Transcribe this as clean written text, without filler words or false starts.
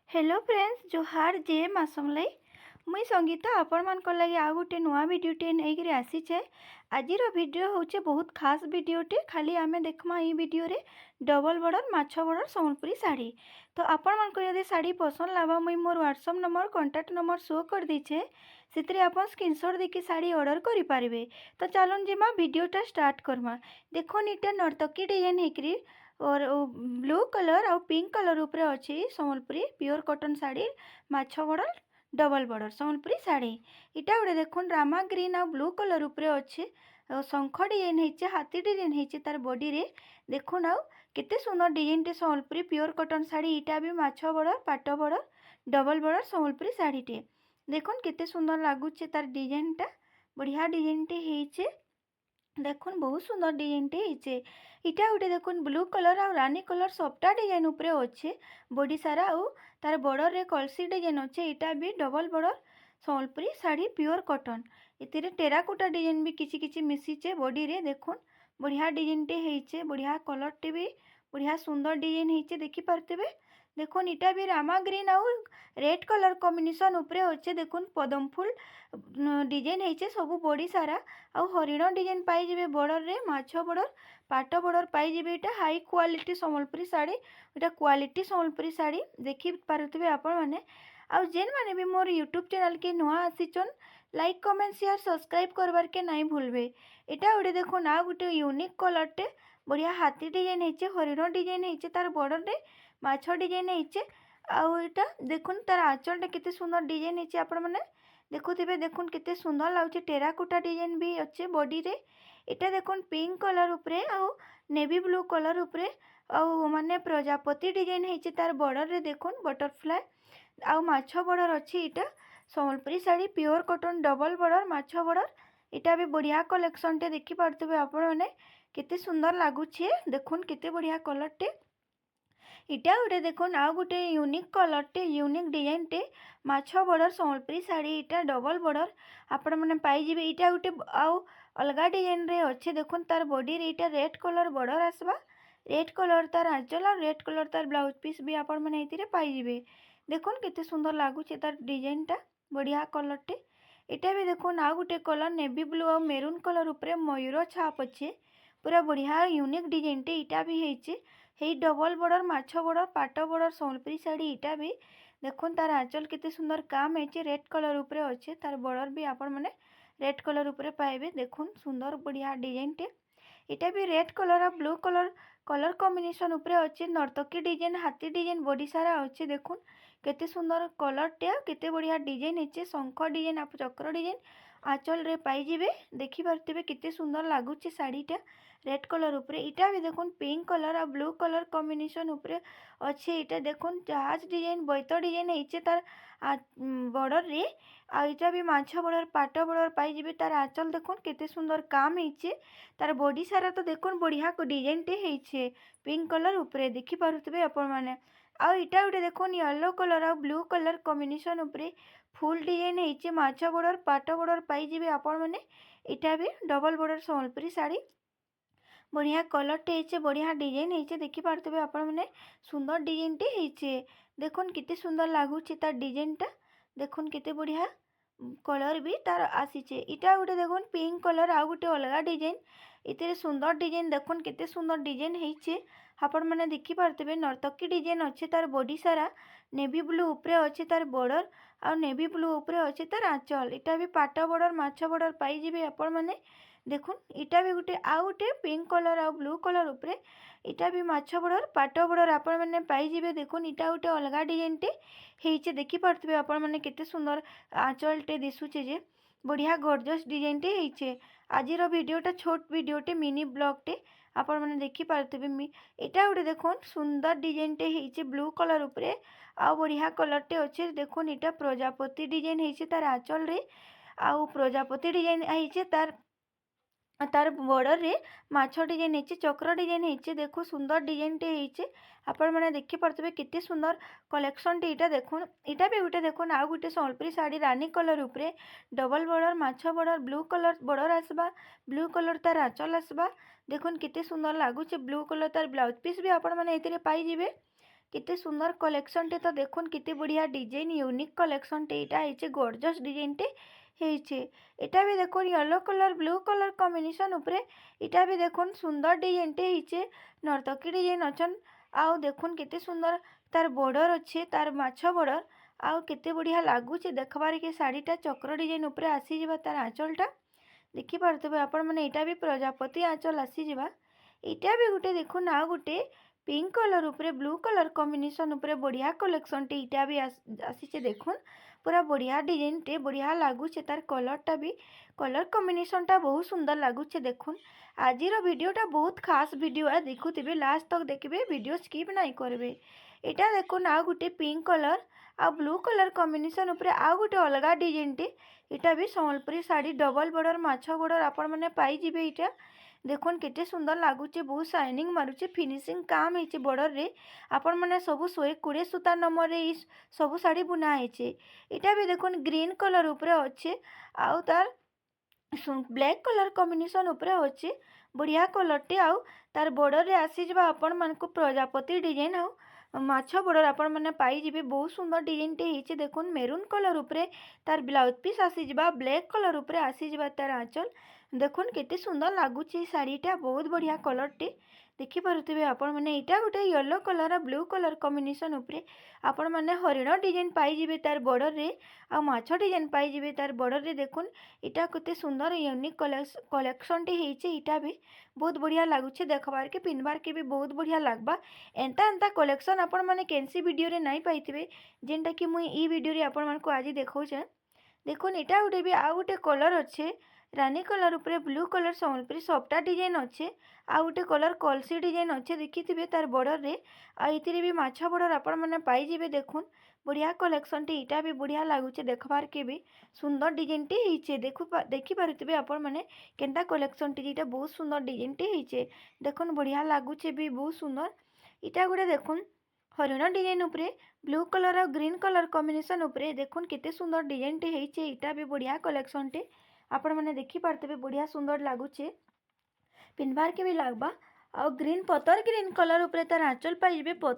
Hello friends जोहार जे मासमलाई मुई संगीता आपण मान लगे आ गोटे नुआ भिडियोटे नहीं आसीचे। आजिर भिडियो होचे बहुत खास भिडियोटे। खाली आमे देखमा ई भिडियो रे डबल बॉर्डर माछ बॉर्डर संबलपुरी साड़ी। तो आपण मान यदि साड़ी पसंद लावा मुई मोर WhatsApp number contact number show कर दीचे से आप स्क्रीनशॉट देखिए साड़ी ऑर्डर करें। तो चलन जिमा भिडियोटा स्टार्ट करमा। देखो नीटा नर्तकी डिजाइन होकरी और ब्लू कलर और पिंक कलर उपरे अच्छी संबलपुरी प्योर कॉटन साड़ी माछ border double border Sambalpuri sari. इटा गोटे देखुन रामा ग्रीन और ब्लू कलर उपरे अच्छे शंख डिजाइन होती हाथी डिजाइन होती तार बॉडी रे देखुन आउ केते सुंदर डिजाइन टे संबलपुरी प्योर कॉटन साड़ी। इटा भी माछ बॉर्डर पाट border double border Sambalpuri sari टे देखुन केते सुंदर लगुचे तार डिजाइन टा बढ़िया डिजाइन टे होइछे। देखुन बहुत सुंदर डिजाइन टे होइछे। इटा गोटे देखुन ब्लू कलर और रानी कलर सबटा डिजाइन उपरे अच्छे बॉडी सारा आउ तार बॉर्डर रे कलसी डिजाइन अच्छे। इटा भी double border Sambalpuri sari pure cotton इतिरे टेराकोटा डिजाइन भी किछि किछि मिसिचे बॉडी रे देखुन बढ़िया डिजाइन टे होइछे। बढ़िया कलर टे भी बढ़िया सुंदर डिजाइन होइछे देखि पारतेबे। देखुन इटा भी रामा ग्रीन और रेड कलर कॉम्बिनेशन उपरे अच्छे देखुन पदम फूल डिजाइन होइछे सब बॉडी सारा आ हरिण डिजाइन पाई जिवे बॉर्डर रे माछ बॉर्डर पाट बॉर्डर पाई जिवे। एटा हाई क्वालिटी संबलपुरी साड़ी एटा क्वालिटी संबलपुरी साड़ी देखि पारुथिबे आपण माने। आ जेन माने भी मोर यूट्यूब चैनल के नुआ आसीचन लाइक कमेंट शेयर सब्सक्राइब करबार के नहीं भूलबे। एटा गोटे देखो ना गोटे यूनिक कलर टे बढ़िया हाथी डिजाइन होइछे हरिण डिजाइन होइछे तार बॉर्डर रे माछ डिजाइन होइछे। आउ एटा देखुन तार आंचल टे केते सुंदर डिजाइन होइछे आपण माने देखुथिबे। देखुन केते सुंदर लाଗୁଛି टेराकोटा डिजाइन भी अच्छे बॉडी रे। एटा देखुन पिंक कलर उपरे आउ नेवी ब्लू कलर उपरे आउ माने प्रजापति डिजाइन होइछे तार बॉर्डर रे देखुन बटरफ्लाई आउ माछ बॉर्डर अच्छी। इटा Sambalpuri sari pure cotton double border माछ बॉर्डर इटा भी बढ़िया कलेक्शन टे देखि पारथिबे आपण माने केते सुंदर लागुछे। देखुन केते बढ़िया कलर टे इटा गोटे देखुन आ गोटे यूनिक कलर टे यूनिक डिजाइन टे माछ बॉर्डर संबलपुरी साड़ी इटा डबल बॉर्डर आपण माने पाई जिवे। इटा गोटे आउ अलगा डिजाइन रे अच्छे देखुन तार बॉडी रे इटा रेड कलर बॉर्डर आसबा रेड कलर तार आंचल और रेड कलर तार ब्लाउज पीस भी आपण माने इतिरे पाई जिवे। देखुन केते सुंदर लागुचे तार डिजाइन टा बढ़िया कलर टे। इटा भी देखुन आ गोटे कलर नेवी ब्लू और मेरून कलर उपरे मयूर छाप अच्छे पूरा बढ़िया यूनिक डिजाइन टे। इटा भी होइछे हे डबल बॉर्डर माछ बॉर्डर पाट बॉर्डर संबलपुरी साड़ी। इटा भी देखुन तार आंचल केते सुंदर काम होइछे रेड कलर उपरे अच्छे तार बॉर्डर भी आपण माने रेड कलर उपरे पाइबे। देखुन सुंदर बढ़िया डिजाइन टे इटा भी रेड कलर और ब्लू कलर कलर कॉम्बिनेशन उपरे अच्छे नर्तकी डिजाइन हाथी डिजाइन बॉडी सारा अच्छे। देखुन केते सुंदर कलर टे केते बढ़िया डिजाइन होइछे शंख डिजाइन आप चक्र डिजाइन आंचल रे पाई जिवे देखि पारथिबे केते सुंदर लागुचे साड़ीटा रेड कलर उपरे। इटा भी देखुन पिंक कलर और ब्लू कलर कॉम्बिनेशन उपरे अच्छे। इटा देखुन जहाज डिजाइन बैत डिजाइन होइछे तार बॉर्डर रे आ इटा भी माछ बॉर्डर पाट बॉर्डर पाई जिवे तार आंचल देखुन केते सुंदर काम होइछे तार बॉडी सारा तो देखुन बढ़िया डिजाइन टे होइछे पिंक कलर उपरे देखि पारुथिबे आपण माने। आ इटा गोटे देखुन येलो कलर और ब्लू कलर कॉम्बिनेशन उपरे फुल डिजाइन होइछे माछ बॉर्डर पाट बॉर्डर पाई जिवे आपण माने। इटा भी डबल बॉर्डर संबलपुरी साड़ी बढ़िया कलर टे होइछे बढ़िया डिजाइन होइछे देखि पारथिबे आपण माने सुंदर डिजाइन टे होइछे। देखुन केते सुंदर लागुचे तार डिजाइन टा देखुन केते बढ़िया कलर भी तार आसीचे। इटा गोटे देखुन पिंक कलर आ गोटे अलगा डिजाइन इतिरे सुंदर डिजाइन देखुन केते सुंदर डिजाइन होइछे आपण माने देखि पारथिबे। नर्तकी डिजाइन अच्छे तार बॉडी सारा नेवी ब्लू उपरे अच्छे तार बॉर्डर आ नेवी ब्लू उपरे अच्छे तार आंचल। इटा भी पाट बॉर्डर माछ बॉर्डर पाई जिवे आपण माने। देखुन इटा भी गोटे आ गोटे पिंक कलर आ ब्लू कलर उपरे इटा भी माछ बॉर्डर पाट बॉर्डर आपण माने पाई जिवे। देखुन इटा गोटे अलगा डिजाइन टे होइछे देखि पारथिबे आपण माने केते सुंदर आंचल टे दिसुचे जे बढ़िया गॉर्जियस डिजाइन टे होइछे। आजिर वीडियोटा छोट वीडियोटे मिनी ब्लॉग टे आपण माने देखि पारथिबे। इटा गोटे देखुन सुंदर डिजाइन टे होइछे ब्लू कलर उपरे आ बढ़िया कलर टे अच्छे। देखुन इटा प्रजापति डिजाइन होइछे तार आंचल रे आउ प्रजापति डिजाइन होइछे तार तार बॉर्डर रे माछ डिजाइन होइछे चक्र डिजाइन होइछे। देखो सुंदर डिजाइन टे होइछे आपण माने देखि पारथिबे केते सुंदर कलेक्शन टे। इटा देखुन इटा भी गोटे देखुन आ गोटे संबलपुरी साड़ी रानी कलर उपरे डबल बॉर्डर माछ बॉर्डर ब्लू कलर बॉर्डर आसबा ब्लू कलर तार आंचल आसबा। देखुन केते सुंदर लागुचे ब्लू कलर तार ब्लाउज पीस भी आपण माने एतिरे पाई जिवे। केते सुंदर कलेक्शन टे तो देखुन केते बढ़िया डिजाइन यूनिक कलेक्शन टे इटा हेचे गॉर्जियस डिजाइन टे हेचे। इटा भी देखुन yellow colour blue colour combination उपरे इटा भी देखुन सुंदर डिजाइन टे हेचे नर्तकी डिजाइन अछन। आउ देखुन केते सुंदर तार बॉर्डर अच्छे तार माछ बॉर्डर आउ केते बढ़िया लागुचे देखबार के साड़ीटा चक्र डिजाइन उपरे आसी जिबा तार आंचलटा देखि पारथबे आपण माने इटा भी प्रजापति आंचल आसी जिबा। इटा भी गुटे देखुन आ गुटे पिंक कलर उपरे ब्लू कलर कॉम्बिनेशन उपरे बढ़िया कलेक्शन टे इटा भी आसीचे देखुन पूरा बढ़िया डिजाइन टे बढ़िया लागुचे तार कलरटा भी कलर कॉम्बिनेशन टा बहुत सुंदर लागुचे देखुन। आजिर वीडियोटा बहुत खास वीडियो है देखुथिबे लास्ट तक देखिबे वीडियो स्किप नहीं करबे। इटा देखुन आ गुटे पिंक कलर आ ब्लू कलर कॉम्बिनेशन उपरे आ गुटे अलगा डिजाइन टे इटा भी संबलपुरी साड़ी डबल बॉर्डर माछ बॉर्डर आपण माने पाई जिबे। इटा देखुन केते सुंदर लागुचे बहुत शाइनिंग मारुचे फिनिशिंग काम हेचे बॉर्डर रे आपण माने सब 120 सूता नंबर रे सब साड़ी बुना हेचे। इटा भी देखुन ग्रीन कलर उपरे अच्छे आउ तार ब्लैक कलर कॉम्बिनेशन उपरे अच्छे बढ़िया कलर टे आउ तार बॉर्डर रे आसी जबा आपण मानको प्रजापति डिजाइन आउ माछ बॉर्डर आपण माने पाई जिबे बहुत सुंदर डिजाइन टे हेचे देखुन मेरून कलर उपरे तार ब्लाउज पीस आसी जबा ब्लैक कलर उपरे आसी जबा तार आंचल देखुन केते सुंदर लागुची साड़ीटा बहुत बढ़िया कलर टे देखि पारुथिबे आपण माने इटा गुटे yellow colour blue colour combination उपरे आपण माने हरिण डिजाइन पाई जिबे तार बॉर्डर रे आ माछ डिजाइन पाई जिबे तार बॉर्डर रे देखुन इटा केते सुंदर यूनिक कलेक्शन टे हेचे इटा भी बहुत बढ़िया लागुचे देखबार के पिनबार के भी बहुत बढ़िया लागबा। एंता एंता कलेक्शन आपण माने केनसी वीडियो रे नहीं पाइथिबे जेनटा कि मुई ई वीडियो रे आपण मानको आज देखौछे देखुन इटा गुटे भी आ गुटे कलर अच्छे रानी कलर उपरे ब्लू कलर संबलपुरी सबटा डिजाइन अच्छे आ गुटे कलर कलसी डिजाइन अच्छे देखिथिबे तार बॉर्डर रे आ इथिरे भी माछ बॉर्डर आपण माने पाई जिबे देखुन बढ़िया कलेक्शन टी इटा भी बढ़िया लागुचे देखबार के भी सुंदर डिजाइन टी हेचे देखि पारुथिबे आपण माने केनता कलेक्शन टी इटा बहुत सुंदर डिजाइन टी हेचे देखुन बढ़िया लागुचे भी बहुत सुंदर। इटा गुटे देखुन हरिण डिजाइन उपरे ब्लू कलर और ग्रीन कलर कॉम्बिनेशन उपरे देखुन केते सुंदर डिजाइन टे हेचे इटा भी बढ़िया कलेक्शन टे आपण माने देखि पारथबे बढ़िया सुंदर लागुचे पिनबार के भी लागबा और ग्रीन पतर ग्रीन कलर उपरे तार आंचल पाई जिबे पतर